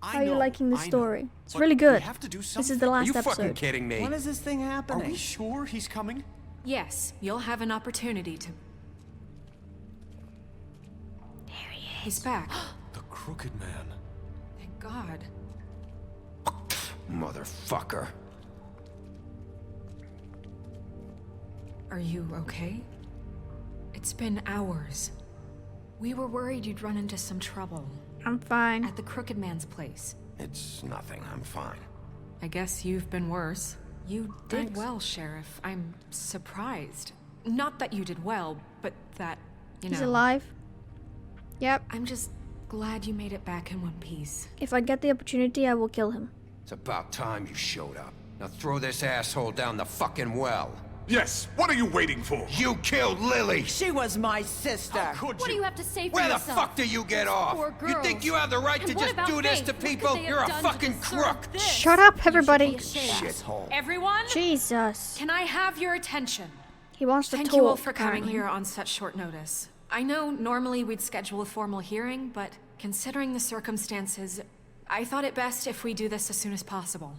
How are you liking the story? It's really good. This is the last episode. Are you fucking episode. kidding me? When is this thing happening? Are we sure he's coming? Yes, you'll have an opportunity to... There he is. He's back. The Crooked Man. Thank God. Motherfucker. Are you okay? It's been hours. We were worried you'd run into some trouble. I'm fine. At the Crooked Man's place. It's nothing. I'm fine. I guess you've been worse. You did Thanks. well, Sheriff. I'm surprised. Not that you did well, but that, you know... He's alive. Yep. I'm just glad you made it back in one piece. If I get the opportunity, I will kill him. It's about time you showed up. Now throw this asshole down the fucking well. Yes, what are you waiting for? You killed Lily! She was my sister. How could What do you have to say for Where yourself? the fuck do you get off? Poor You girls. think you have the right And to what just about do this Faith? to What could people? they have You're a done to fucking deserve crook! this? Shut up, You should everybody. be ashamed. Shithole. Everyone, Jesus. can I have your attention? He wants to Thank talk. you all for coming apparently. here on such short notice. I know normally we'd schedule a formal hearing, but considering the circumstances, I thought it best if we do this as soon as possible.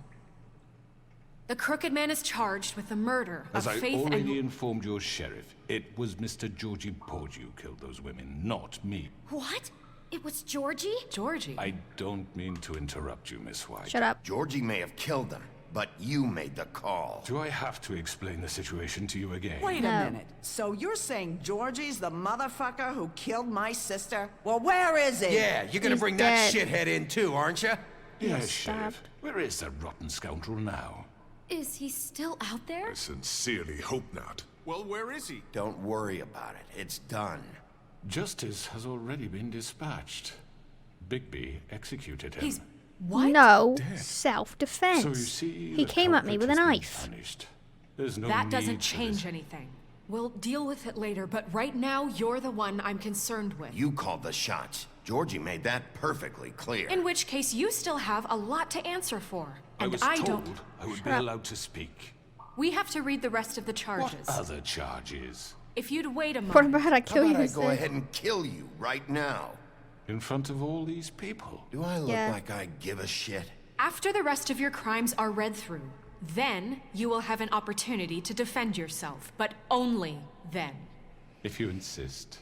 The Crooked Man is charged with the murder As of I Faith already and... informed your sheriff, it was Mr. Georgie Porgy who killed those women, not me. What? It was Georgie? Georgie. I don't mean to interrupt you, Miss White. Shut up. Georgie may have killed them, but you made the call. Do I have to explain the situation to you again? Wait No. a minute. So you're saying Georgie's the motherfucker who killed my sister? Well, where is he? Yeah, you're gonna He's bring dead. that shithead in too, aren't you? Yes, stabbed. Sheriff. Where is that rotten scoundrel now? Is he still out there? I sincerely hope not. Well, where is he? Don't worry about it. It's done. Justice has already been dispatched. Bigby executed him. He's... What? No. Dead. Self-defense. So you see, He the came at me culprit with a has been knife. punished. There's no That need doesn't for change this. anything. We'll deal with it later, but right now, you're the one I'm concerned with. You called the shots. Georgie made that perfectly clear. In which case, you still have a lot to answer for. I And was I told don't. I would be up. allowed to speak. We have to read the rest of the What charges. other charges? If you'd wait a What moment. about I How kill you about I instead? go ahead and kill you right now? In front of all these people? Do I look Yeah. like I give a shit? After the rest of your crimes are read through, then you will have an opportunity to defend yourself, but only then. If you insist.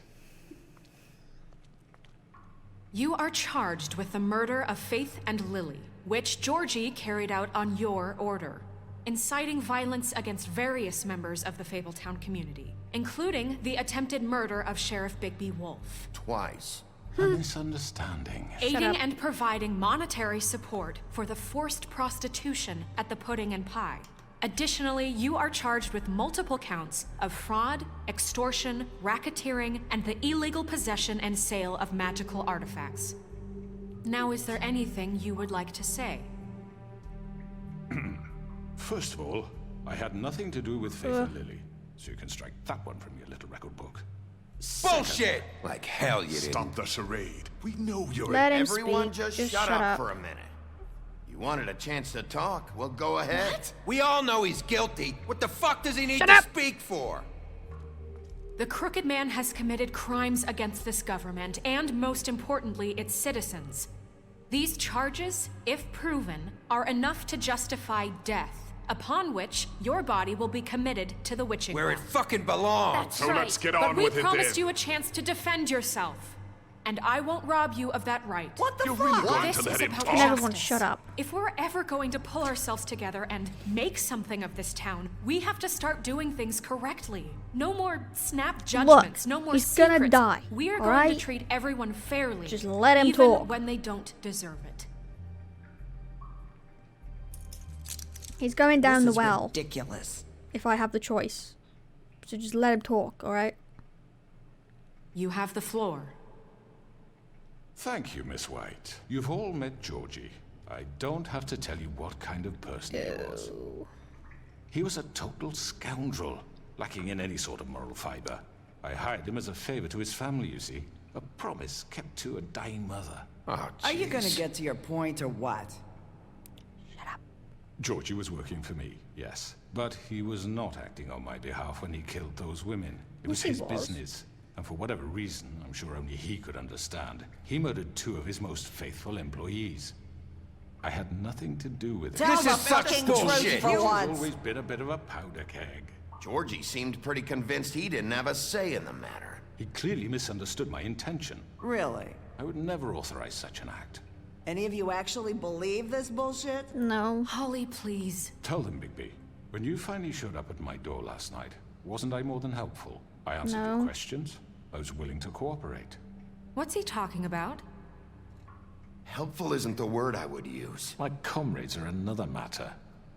You are charged with the murder of Faith and Lily, which Georgie carried out on your order, inciting violence against various members of the Fabletown community, including the attempted murder of Sheriff Bigby Wolf. Twice. A misunderstanding. Aiding up. and providing monetary support for the forced prostitution at the Pudding and Pie. Additionally, you are charged with multiple counts of fraud, extortion, racketeering, and the illegal possession and sale of magical artifacts. Now, is there anything you would like to say? First of all, I had nothing to do with Faith and Lily, so you can strike that one from your little record book. Bullshit! Like hell you didn't. Stop the charade. We know you're Let him Everyone speak. just shut up for a minute. You wanted a chance to talk? Well, go ahead. What? We all know he's guilty. What the fuck does he need Shut to up. speak for? The Crooked Man has committed crimes against this government and, most importantly, its citizens. These charges, if proven, are enough to justify death, upon which your body will be committed to the witching Where it ground. fucking belongs. That's So right. let's get But on we with it promised then. you a chance to defend yourself, and I won't rob you of that right. What the You're fuck? really going This to let is him about talk? Can everyone justice. shut up? If we're ever going to pull ourselves together and make something of this town, we have to start doing things correctly. No more snap judgments, no more he's secrets. gonna die, We are all going right? to treat everyone fairly. Just let him even talk. when they don't deserve it. He's going down This the is well ridiculous. if I have the choice. So just let him talk, alright? You have the floor. Thank you, Miss White. You've all met Georgie. I don't have to tell you what kind of person he was. He was a total scoundrel, lacking in any sort of moral fiber. I hired him as a favor to his family, you see. A promise kept to a dying mother. Oh, Are you gonna jeez. get to your point or what? Georgie was working for me, yes. But he was not acting on my behalf when he killed those women. It was Yes, he his was. business. And for whatever reason, I'm sure only he could understand, he murdered two of his most faithful employees. I had nothing to do with it. Tell This the is such fucking bullshit. truth for You've once. always been a bit of a powder keg. Georgie seemed pretty convinced he didn't have a say in the matter. He clearly misunderstood my intention. Really? I would never authorize such an act. Any of you actually believe this bullshit? No. Holly, please. Tell them, Bigby. When you finally showed up at my door last night, wasn't I more than helpful? I answered No. your questions. I was willing to cooperate. What's he talking about? Helpful isn't the word I would use. My comrades are another matter.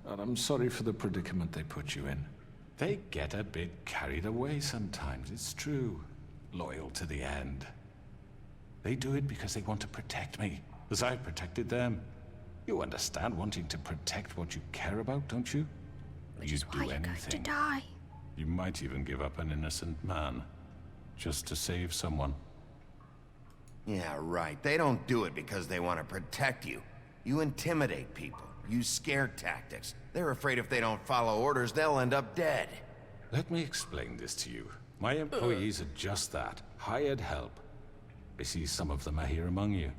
And I'm sorry for the predicament they put you in. They get a bit carried away sometimes, it's true. Loyal to the end. They do it because they want to protect me, as I've protected them. You understand wanting to protect what you care about, don't you? Which is why you're going to die. You might even give up an innocent man, just to save someone. Yeah, right. They don't do it because they want to protect you. You intimidate people, use scare tactics. They're afraid if they don't follow orders, they'll end up dead. Let me explain this to you. My employees are just that, hired help. I see some of them are here among you.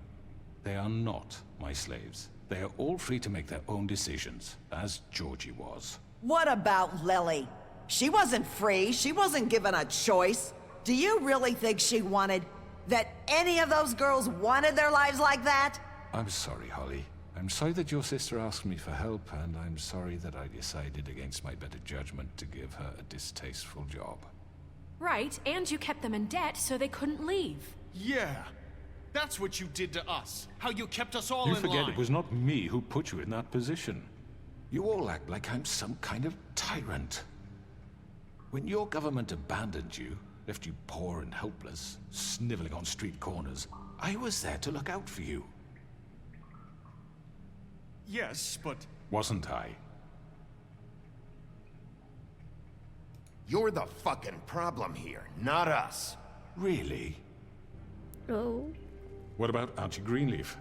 They are not my slaves. They are all free to make their own decisions, as Georgie was. What about Lily? She wasn't free. She wasn't given a choice. Do you really think she wanted... that any of those girls wanted their lives like that? I'm sorry, Holly. I'm sorry that your sister asked me for help, and I'm sorry that I decided against my better judgment to give her a distasteful job. Right, and you kept them in debt so they couldn't leave. Yeah. That's what you did to us. How you kept us all You in forget line. it was not me who put you in that position. You all act like I'm some kind of tyrant. When your government abandoned you, left you poor and helpless, sniveling on street corners, I was there to look out for you. Yes, but... Wasn't I? You're the fucking problem here, not us. Really? Oh. What about Archie Greenleaf?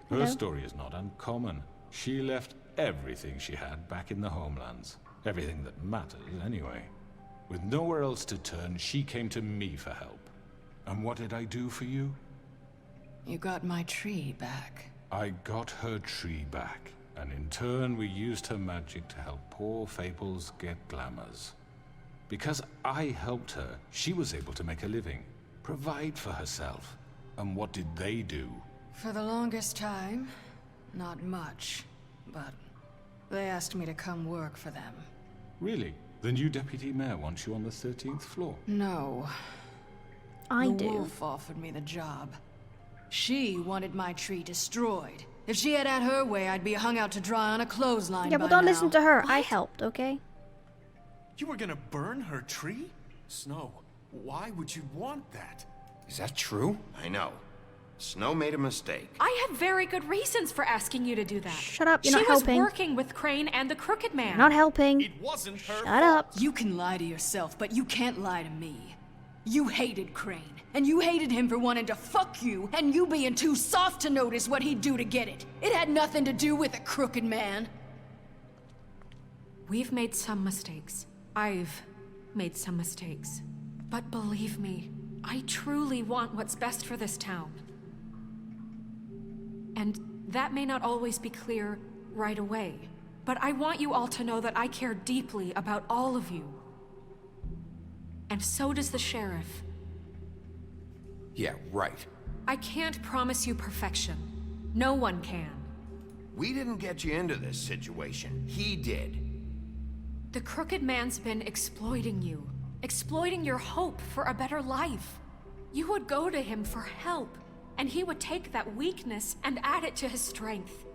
Her No. story is not uncommon. She left everything she had back in the homelands. Everything that matters, anyway. With nowhere else to turn, she came to me for help. And what did I do for you? You got my tree back. I got her tree back, and in turn we used her magic to help poor Fables get glamours. Because I helped her, she was able to make a living, provide for herself. And what did they do? For the longest time, not much. But they asked me to come work for them. Really? The new deputy mayor wants you on the 13th floor? No. I the do. wolf offered me the job. She wanted my tree destroyed. If she had her way, I'd be hung out to dry on a clothesline Yeah, by but don't now. listen to her. I helped, okay? You were gonna burn her tree? Snow, why would you want that? Is that true? I know. Snow made a mistake. I had very good reasons for asking you to do that. Shut up, you're she not helping. was working with Crane and the Crooked Man. Not helping. It wasn't her Shut up. You can lie to yourself, but you can't lie to me. You hated Crane, and you hated him for wanting to fuck you, and you being too soft to notice what he'd do to get it. It had nothing to do with the Crooked Man. We've made some mistakes. I've made some mistakes. But believe me, I truly want what's best for this town. And that may not always be clear right away, but I want you all to know that I care deeply about all of you. And so does the sheriff. Yeah, right. I can't promise you perfection. No one can. We didn't get you into this situation. He did. The Crooked Man's been exploiting you, exploiting your hope for a better life. You would go to him for help, and he would take that weakness and add it to his strength.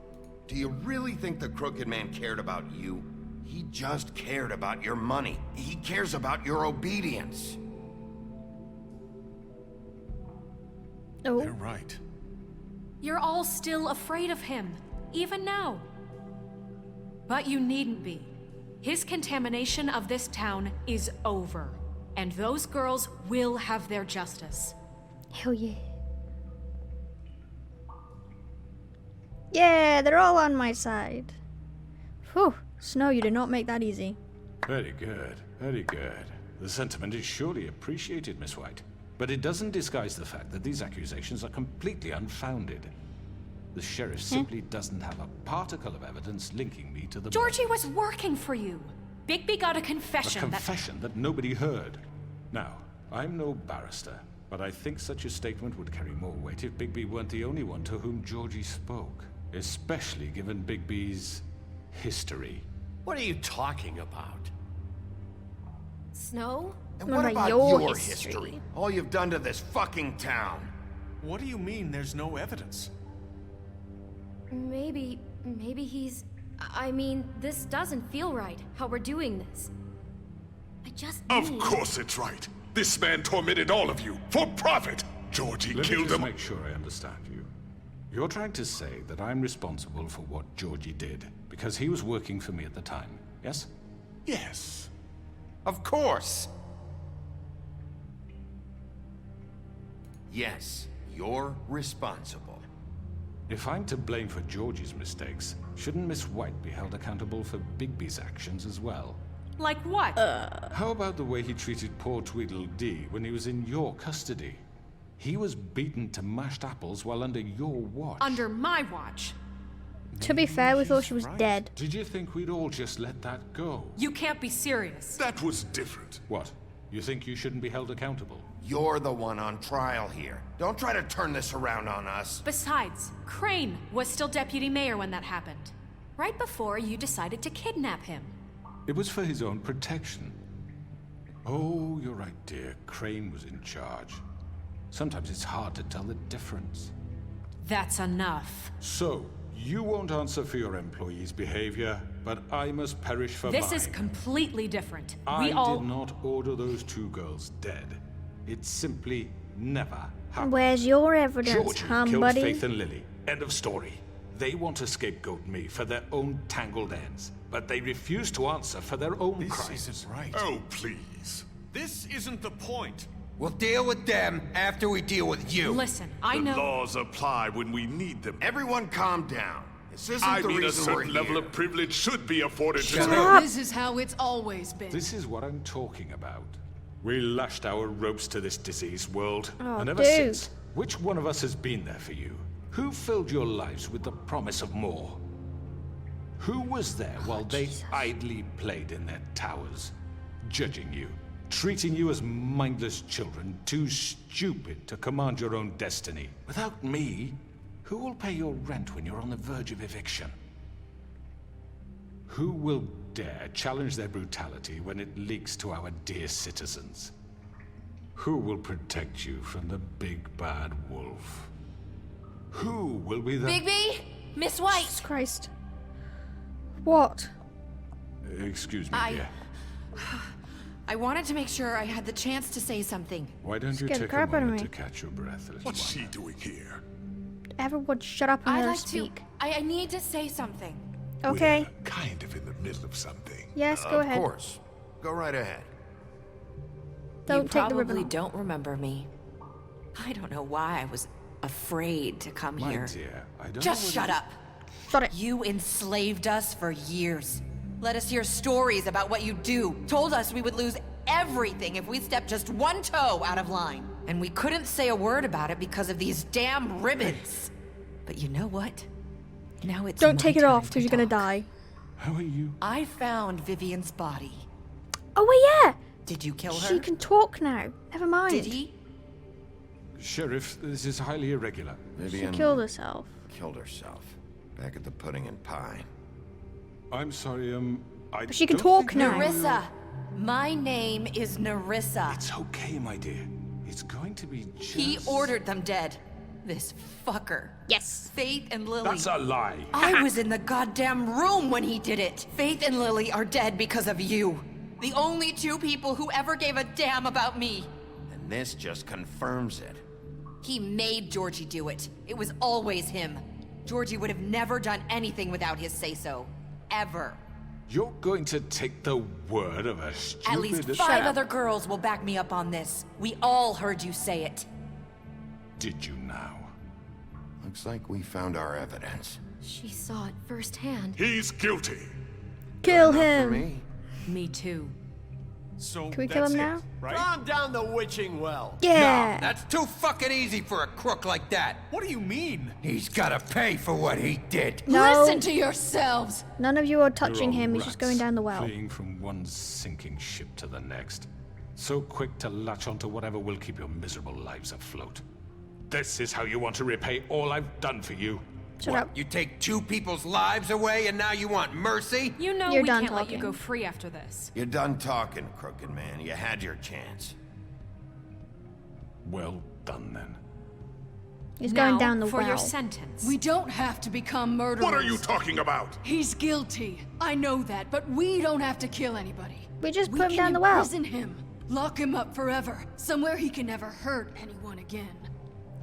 Do you really think the Crooked Man cared about you? He just cared about your money. He cares about your obedience. Oh. They're right. You're all still afraid of him, even now. But you needn't be. His contamination of this town is over, and those girls will have their justice. Hell yeah. Yeah, they're all on my side. Whew. Snow, you did not make that easy. Very good, very good. The sentiment is surely appreciated, Miss White. But it doesn't disguise the fact that these accusations are completely unfounded. The sheriff simply doesn't have a particle of evidence linking me to the Georgie murder. was working for you. Bigby got a confession A confession that nobody heard. Now, I'm no barrister, but I think such a statement would carry more weight if Bigby weren't the only one to whom Georgie spoke. Especially given Bigby's history. What are you talking about? Snow? And What what about about your your history? history? All you've done to this fucking town. What do you mean there's no evidence? Maybe he's... I mean, this doesn't feel right, how we're doing this. I just Of need... course it's right. This man tormented all of you for profit. Georgie Let me killed just him. make sure I understand you. You're trying to say that I'm responsible for what Georgie did because he was working for me at the time, yes? Yes. Of course. Yes, you're responsible. If I'm to blame for Georgie's mistakes, shouldn't Miss White be held accountable for Bigby's actions as well? Like what? How about the way he treated poor Tweedledee when he was in your custody? He was beaten to mashed apples while under your watch. Under my watch. To be fair, we thought she was dead. Did you think we'd all just let that go? You can't be serious. That was different. What? You think you shouldn't be held accountable? You're the one on trial here. Don't try to turn this around on us. Besides, Crane was still deputy mayor when that happened. Right before you decided to kidnap him. It was for his own protection. Oh, you're right, dear. Crane was in charge. Sometimes it's hard to tell the difference. That's enough. So, you won't answer for your employees' behavior, but I must perish for mine. This is completely different. I We all... did not order those two girls dead. It simply never happened. Where's your evidence, Georgie killed buddy? Faith and Lily. End of story. They want to scapegoat me for their own tangled ends, but they refuse to answer for their own This crimes. isn't right. Oh, please. This isn't the point. We'll deal with them after we deal with you. Listen, I The know... laws apply when we need them. Everyone calm down. This isn't I the mean, a reason we're certain level here. of privilege should be afforded to Shut them. up. This is how it's always been. This is what I'm talking about. We lashed our ropes to this diseased world, Oh, and ever dude. since, which one of us has been there for you? Who filled your lives with the promise of more? Who was there while they idly played in their towers, judging you, treating you as mindless children, too stupid to command your own destiny? Without me, who will pay your rent when you're on the verge of eviction? Who will dare challenge their brutality when it leaks to our dear citizens? Who will protect you from the big bad wolf? Who will be the... Bigby? Miss White! Jesus Christ. What? Excuse me, dear. I wanted to make sure I had the chance to say something. Why don't you Scared the take a crap out of moment me. to catch your breath, little What's one? she doing here? Everyone shut up and I'd let her like to... speak. I need to say something. Okay. We're kind of in the middle of something. Yes, go ahead. Of course. Go right ahead. Don't you take the ribbon probably off. don't remember me. I don't know why I was afraid to come My here. dear, I don't Just know shut whether- up. Shut it. You enslaved us for years. Let us hear stories about what you do. Told us we would lose everything if we stepped just one toe out of line. And we couldn't say a word about it because of these damn ribbons. But you know what? Now it's Don't my take it time off to because you're gonna talk. die. How are you? I found Vivian's body. Oh, well, yeah. Did you kill her? She can talk now. Never mind. Did he? Sheriff, this is highly irregular. She Vivian killed herself. killed herself. Back at the Pudding and Pie. I'm sorry, I But she can don't talk think now. Nerissa. My name is Nerissa. It's okay, my dear. It's going to be just... He ordered them dead. This fucker. Yes. Faith and Lily. That's a lie. I was in the goddamn room when he did it. Faith and Lily are dead because of you. The only two people who ever gave a damn about me. And this just confirms it. He made Georgie do it. It was always him. Georgie would have never done anything without his say-so. Ever. You're going to take the word of a stupid... At least Shut 5 up. other girls will back me up on this. We all heard you say it. Did you now? Looks like we found our evidence. She saw it firsthand. He's guilty. Kill For him. me? Me too. So Can we kill him now? right? Throw him down the witching well. Yeah. That's too fucking easy for a crook like that. What do you mean? He's gotta pay for what he did. No. Listen to yourselves! None of you are You're touching all him. He's just rats, going down the well. Fleeing from one sinking ship to the next. So quick to latch onto whatever will keep your miserable lives afloat. This is how you want to repay all I've done for you. Shut up. You take two people's lives away and now you want mercy? You know You're we done can't let you talking. go free after this. You're done talking, crooked man. You had your chance. Well done then. He's Now, going down the for well. your sentence. We don't have to become murderers. What are you talking about? He's guilty. I know that, but we don't have to kill anybody. We just We put him can down the well. imprison him. Lock him up forever. Somewhere he can never hurt anyone again.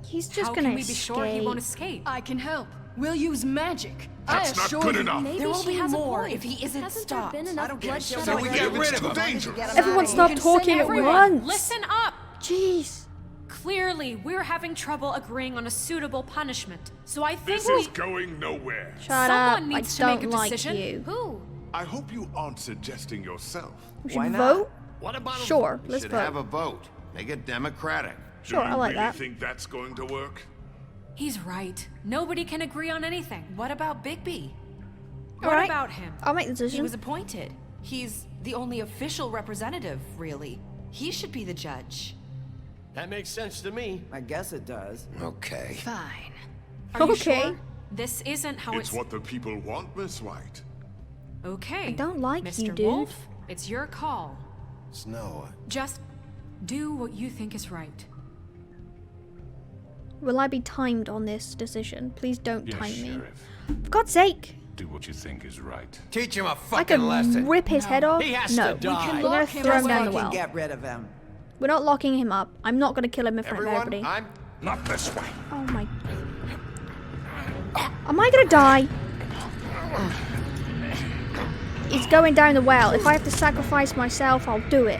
He's just How gonna can we be sure he won't escape. escape? I can help. We'll use magic. That's I not assure good you. enough. Maybe There will she be has more a point. if he isn't Hasn't stopped. there been enough bloodshed So we already? get rid of him. Dangerous. Everyone stop We can talking send at everyone. once. Listen up! Jeez. Clearly, we're having trouble agreeing on a suitable punishment. So I think This is going nowhere. Shut Someone up. needs I to make don't a like decision. you. Who? I hope you aren't suggesting yourself. We should Why not? vote? What about him? Sure, We let's should vote. have a vote. Make it democratic. Sure, Do you I like really that. think that's going to work? he's right. Nobody can agree on anything. What about Bigby? What Alright. about him? I'll make the He decision. was appointed. He's the only official representative, really. He should be the judge. That makes sense to me. I guess it does. Okay. Fine. Are you Okay. sure? This isn't how It's what the people want, Miss White. Okay. I don't like Mr. you, dude. Wolf, it's your call. Snow, Just do what you think is right. Will I be timed on this decision? Please don't Yes, time me. Sheriff. For God's sake. Do what you think is right. Teach him a I fucking can lesson. rip his head off. He has no. to die. We're gonna lock him throw him up. down the We can well. get rid of him. We're not locking him up. I'm not gonna kill him in front of everyone, everybody. I'm... Not this way. Oh my. Am I gonna die? He's going down the well. If I have to sacrifice myself, I'll do it.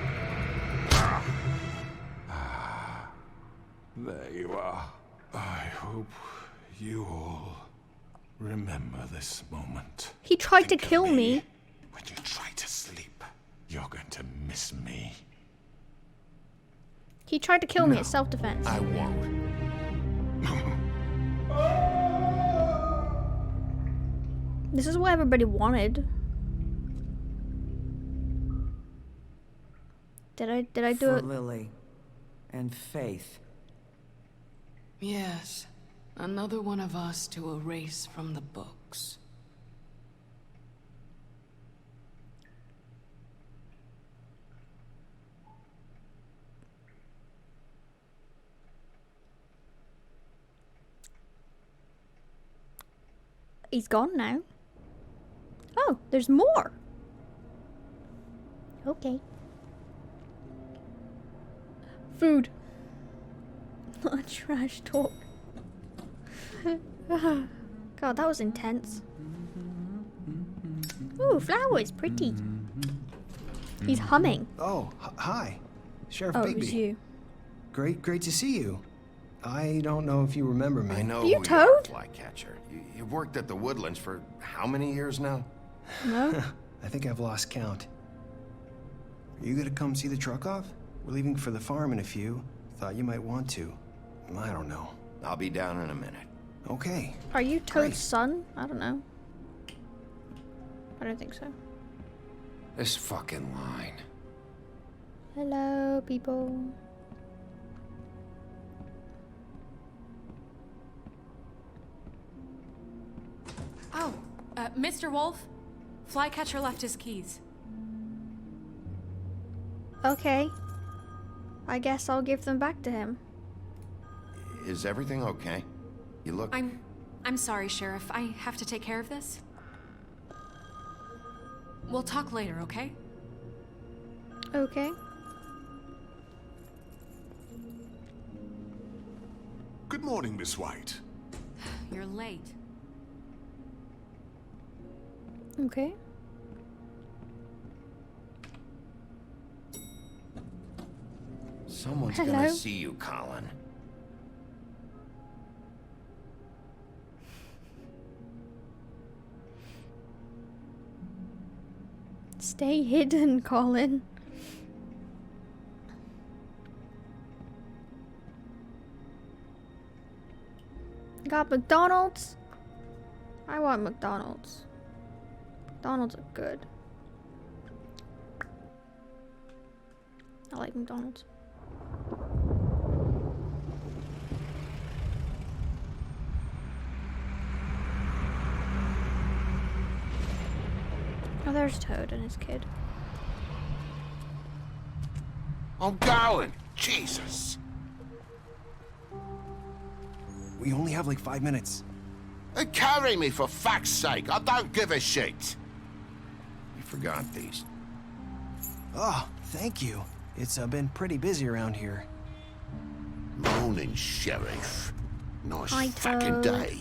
There you are. I hope you all remember this moment. He tried to Think of kill me. When you try to sleep, you're going to miss me. He tried to kill me. It's self-defense. I won't. This is what everybody wanted. Did I do For it? Lily and Faith. Yes. Another one of us to erase from the books. He's gone now. Oh, there's more. Okay. Food. Not trash talk. God, that was intense. Ooh, flowers, pretty. He's humming. Oh, hi. Sheriff Oh, Bigby. it was you. Great to see you. I don't know if you remember me. I know Are you who Toad? you are, Flycatcher. You've worked at the Woodlands for how many years now? No? I think I've lost count. Are you gonna come see the truck off? We're leaving for the farm in a few. Thought you might want to. I don't know. I'll be down in a minute. Okay. Are you Toad's Great. son? I don't know. I don't think so. This fucking line. Hello, people. Oh, Mr. Wolf, Flycatcher left his keys. Okay. I guess I'll give them back to him. Is everything okay? You look... I'm sorry, Sheriff. I have to take care of this. We'll talk later, okay? Okay. Good morning, Miss White. You're late. Okay. Someone's Hello? gonna see you, Colin. Stay hidden, Colin. Got McDonald's? I want McDonald's. McDonald's are good. I like McDonald's. Oh, there's Toad and his kid. I'm going. Jesus. We only have like 5 minutes. Carry me for fuck's sake. I don't give a shit. You forgot these. Oh, thank you. It's been pretty busy around here. Morning, Sheriff. Nice Hi, fucking Toad. day.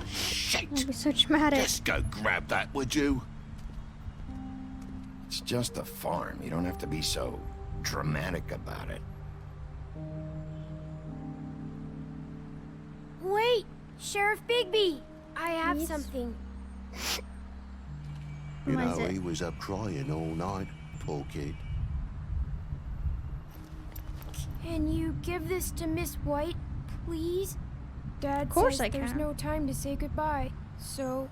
Shit. Don't be so dramatic. Just go grab that, would you? It's just a farm. You don't have to be so dramatic about it. Wait! Sheriff Bigby! I have Yes? something. You What is know, it? he was up crying all night, poor kid. Can you give this to Miss White, please? Dad Of course says I there's can. no time to say goodbye, so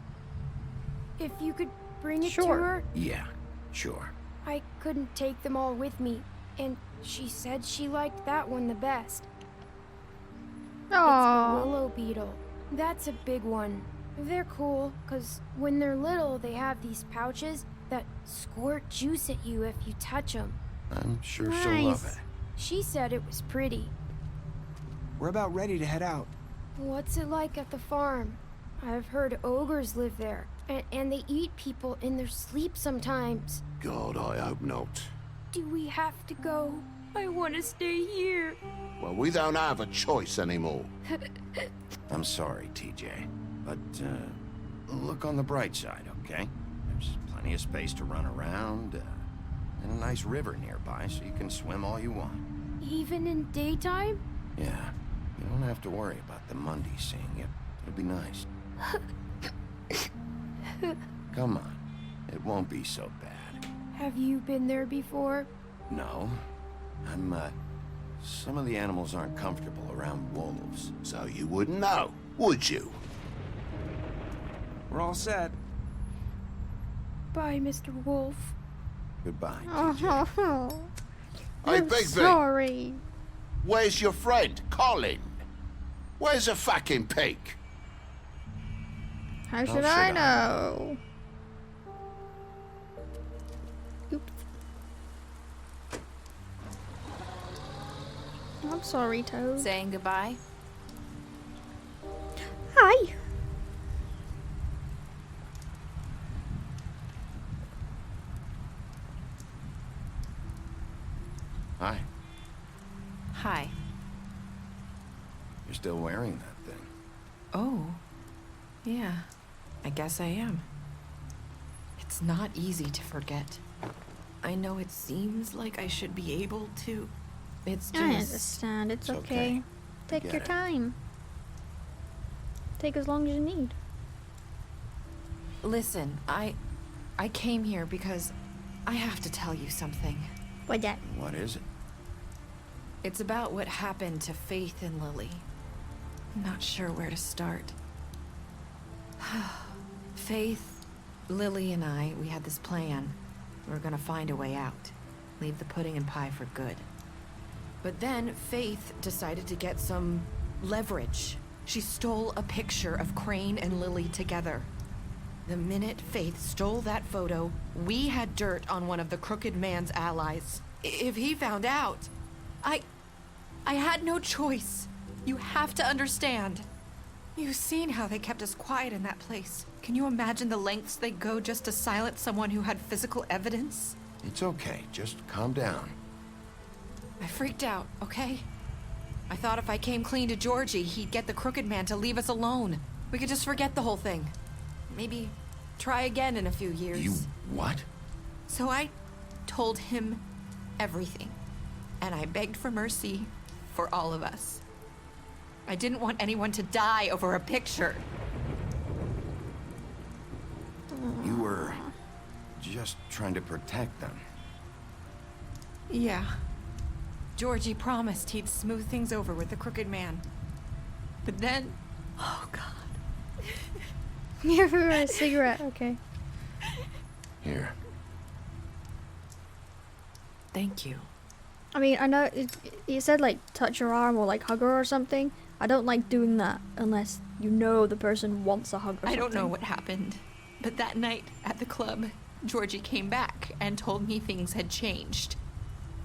if you could bring it to Sure. her, Yeah, sure. I couldn't take them all with me, and she said she liked that one the best. It's the Oh, willow beetle. That's a big one. They're cool, 'cause when they're little, they have these pouches that squirt juice at you if you touch them. I'm sure she'll love Nice. it. She said it was pretty. We're about ready to head out. What's it like at the farm? I've heard ogres live there, and they eat people in their sleep sometimes. God, I hope not. Do we have to go? I want to stay here. Well, we don't have a choice anymore. I'm sorry, TJ. But, look on the bright side, okay? There's plenty of space to run around, and a nice river nearby, so you can swim all you want. Even in daytime? Yeah, you don't have to worry about the Mundy seeing you. It'll be nice. Come on, it won't be so bad. Have you been there before? No, some of the animals aren't comfortable around wolves. So you wouldn't know, would you? We're all set. Bye, Mr. Wolf. Goodbye, TJ. oh, Hey, I'm Bigby, sorry. where's your friend, Colin? Where's the fucking pig? How should should I I? know? Oops. I'm sorry, Toad. Saying goodbye? Hi. Hi, Hi. you're still wearing that thing. Oh. Yeah. I guess I am. It's not easy to forget. I know it seems like I should be able to. It's just... I understand. It's It's okay. okay. Take get your it. time. Take as long as you need. Listen, I came here because I have to tell you something. What that? What is it? It's about what happened to Faith and Lily. I'm not sure where to start. Faith, Lily, and I, we had this plan. We were gonna find a way out. Leave the pudding and pie for good. But then Faith decided to get some leverage. She stole a picture of Crane and Lily together. The minute Faith stole that photo, we had dirt on one of the Crooked Man's allies. If he found out, I had no choice. You have to understand. You've seen how they kept us quiet in that place. Can you imagine the lengths they go just to silence someone who had physical evidence? It's okay, just calm down. I freaked out, okay? I thought if I came clean to Georgie, he'd get the Crooked Man to leave us alone. We could just forget the whole thing. Maybe try again in a few years. You what? So I told him everything. And I begged for mercy for all of us. I didn't want anyone to die over a picture. You were just trying to protect them. Yeah. Georgie promised he'd smooth things over with the Crooked Man. But then... Oh, God. Give her a cigarette, okay. Here. Thank you. I mean, I know you said like touch her arm or like hug her or something. I don't like doing that unless you know the person wants a hug or something. I don't know what happened, but that night at the club, Georgie came back and told me things had changed.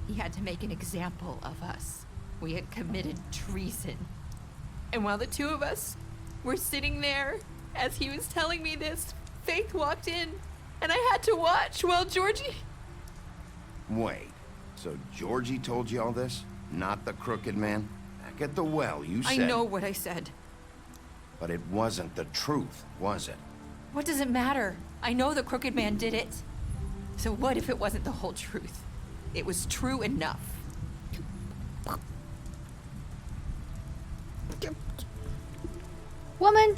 He had to make an example of us. We had committed treason. And while the two of us were sitting there, as he was telling me this, Faith walked in, and I had to watch while Georgie... Wait, so Georgie told you all this? Not the Crooked Man? Back at the well, you said... I know what I said. But it wasn't the truth, was it? What does it matter? I know the Crooked Man did it. So what if it wasn't the whole truth? It was true enough. Woman!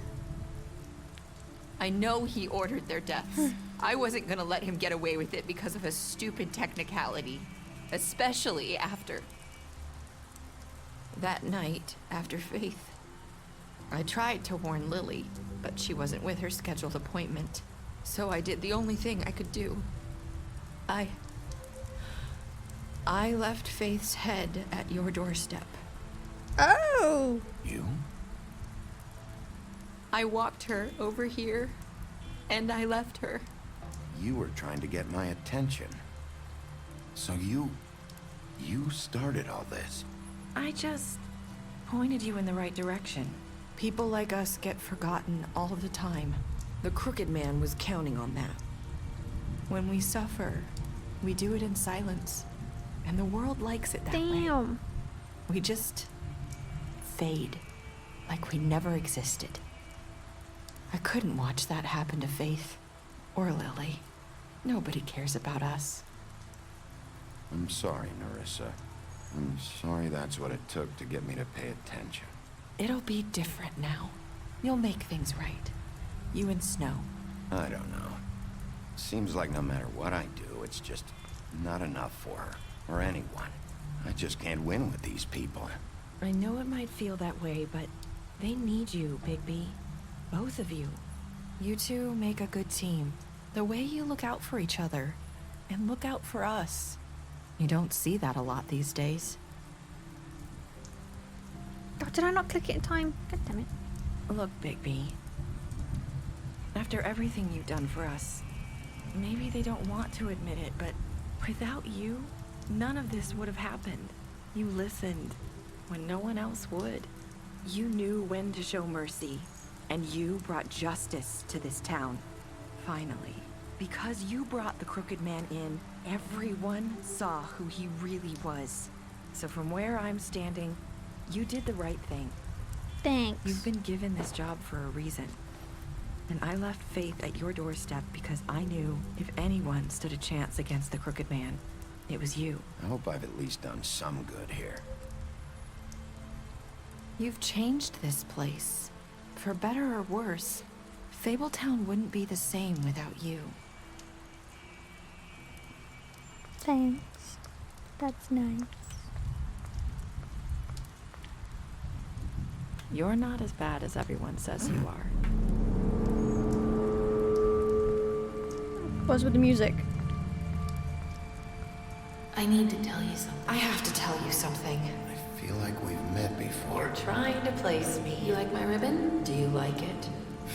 I know he ordered their deaths. I wasn't gonna let him get away with it because of a stupid technicality. Especially after... that night, after Faith. I tried to warn Lily, but she wasn't with her scheduled appointment. So I did the only thing I could do. I left Faith's head at your doorstep. Oh! You? I walked her over here, and I left her. You were trying to get my attention. So you started all this. I just pointed you in the right direction. People like us get forgotten all the time. The Crooked Man was counting on that. When we suffer, we do it in silence. And the world likes it that way. Damn. We just fade, like we never existed. I couldn't watch that happen to Faith or Lily. Nobody cares about us. I'm sorry, Nerissa. I'm sorry that's what it took to get me to pay attention. It'll be different now. You'll make things right. You and Snow. I don't know. Seems like no matter what I do, it's just not enough for her. Or anyone. I just can't win with these people. I know it might feel that way, but they need you, Bigby. Both of you. You two make a good team. The way you look out for each other, and look out for us. You don't see that a lot these days. Oh, did I not click it in time? God damn it. Look, Bigby. After everything you've done for us, maybe they don't want to admit it, but without you, none of this would have happened. You listened when no one else would. You knew when to show mercy, and you brought justice to this town. Finally. Because you brought the Crooked Man in, everyone saw who he really was. So from where I'm standing, you did the right thing. Thanks. You've been given this job for a reason. And I left Faith at your doorstep because I knew if anyone stood a chance against the Crooked Man, it was you. I hope I've at least done some good here. You've changed this place. For better or worse, Fabletown wouldn't be the same without you. Thanks. That's nice. You're not as bad as everyone says you are. What's with the music? I need to tell you something. I have to tell you something. I feel like we've met before. You're trying to place me. You like my ribbon? Do you like it?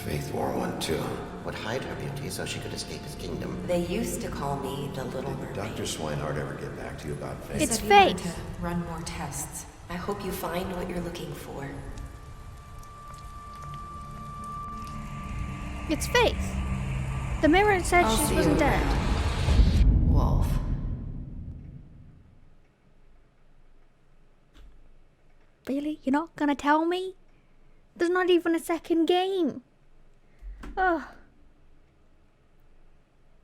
Faith wore one too. Would hide her beauty so she could escape his kingdom. They used to call me the Little Did Mermaid. Dr. Swinehart ever get back to you about Faith? It's Said he wanted Faith. to run more tests. I hope you find what you're looking for. It's Faith. The mirror said I'll she see wasn't you dead. around. Wolf. Really? You're not gonna tell me? There's not even a second game. Ugh.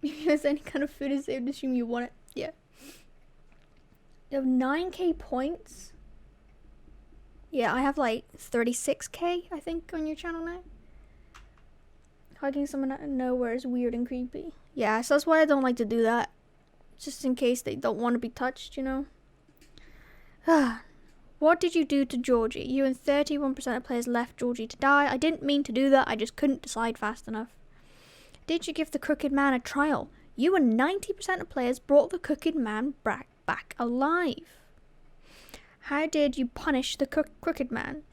If there's any kind of food is saved, assume you want it. Yeah. You have 9k points. Yeah, I have like 36k, I think, on your channel now. Hugging someone out of nowhere is weird and creepy. Yeah, so that's why I don't like to do that. Just in case they don't want to be touched, you know? What did you do to Georgie? You and 31% of players left Georgie to die. I didn't mean to do that. I just couldn't decide fast enough. Did you give the Crooked Man a trial? You and 90% of players brought the Crooked Man back alive. How did you punish the Crooked Man?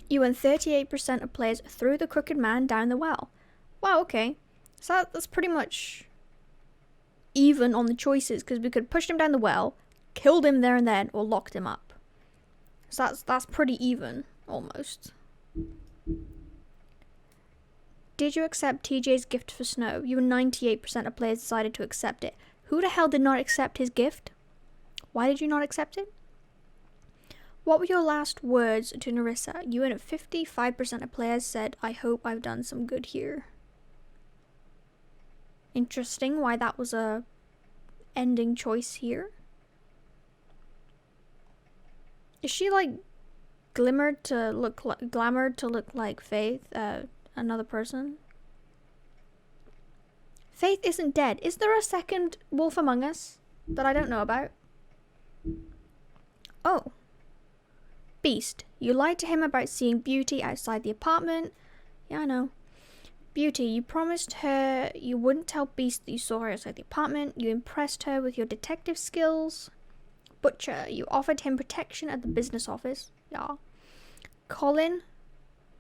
You and 38% of players threw the Crooked Man down the well. Wow, okay. So that's pretty much even on the choices, because we could have pushed him down the well, killed him there and then, or locked him up. So that's pretty even, almost. Did you accept TJ's gift for Snow? You and 98% of players decided to accept it. Who the hell did not accept his gift? Why did you not accept it? What were your last words to Nerissa? You and 55% of players said, I hope I've done some good here. Interesting why that was a ending choice here. Is she like glamored to look like Faith, another person? Faith isn't dead. Is there a second Wolf Among Us that I don't know about? Oh. Beast, you lied to him about seeing Beauty outside the apartment. Yeah, I know. Beauty, you promised her you wouldn't tell Beast that you saw her outside the apartment. You impressed her with your detective skills. Butcher, you offered him protection at the business office. Yeah. Colin,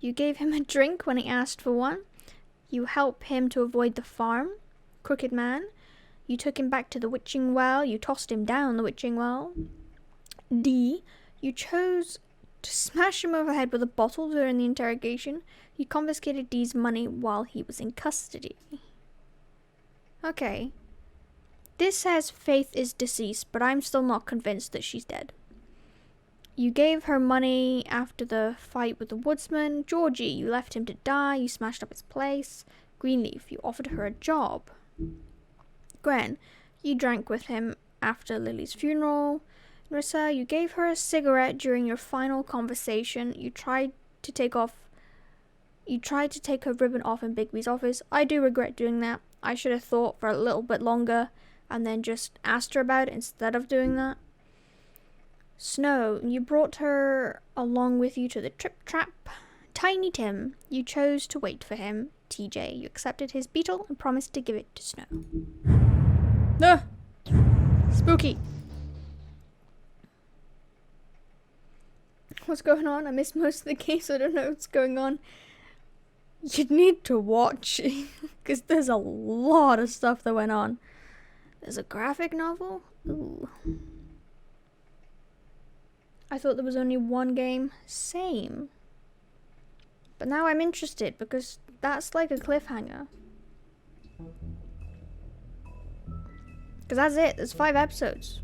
you gave him a drink when he asked for one. You helped him to avoid the farm. Crooked Man, you took him back to the witching well. You tossed him down the witching well. D, you chose to smash him over the head with a bottle during the interrogation. You confiscated D's money while he was in custody. Okay. This says Faith is deceased, but I'm still not convinced that she's dead. You gave her money after the fight with the woodsman. Georgie, you left him to die. You smashed up his place. Greenleaf, you offered her a job. Gwen, you drank with him after Lily's funeral. Nerissa, you gave her a cigarette during your final conversation. You tried to take her ribbon off in Bigby's office. I do regret doing that. I should have thought for a little bit longer and then just asked her about it instead of doing that. Snow, you brought her along with you to the Trip Trap. Tiny Tim, you chose to wait for him. TJ, you accepted his beetle and promised to give it to Snow. Ah! Spooky. What's going on? I missed most of the game, so I don't know what's going on. You need to watch, because there's a lot of stuff that went on. There's a graphic novel? Ooh. I thought there was only one game. Same. But now I'm interested, because that's like a cliffhanger. Because that's it. There's 5 episodes.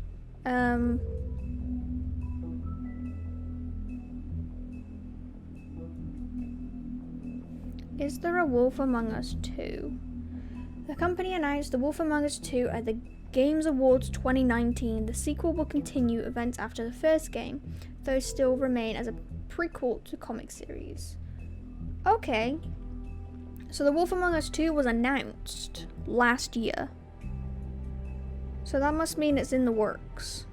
Is there a Wolf Among Us 2? The company announced The Wolf Among Us 2 at the Games Awards 2019. The sequel will continue events after the first game, though still remain as a prequel to comic series. Okay. So The Wolf Among Us 2 was announced last year. So that must mean it's in the works.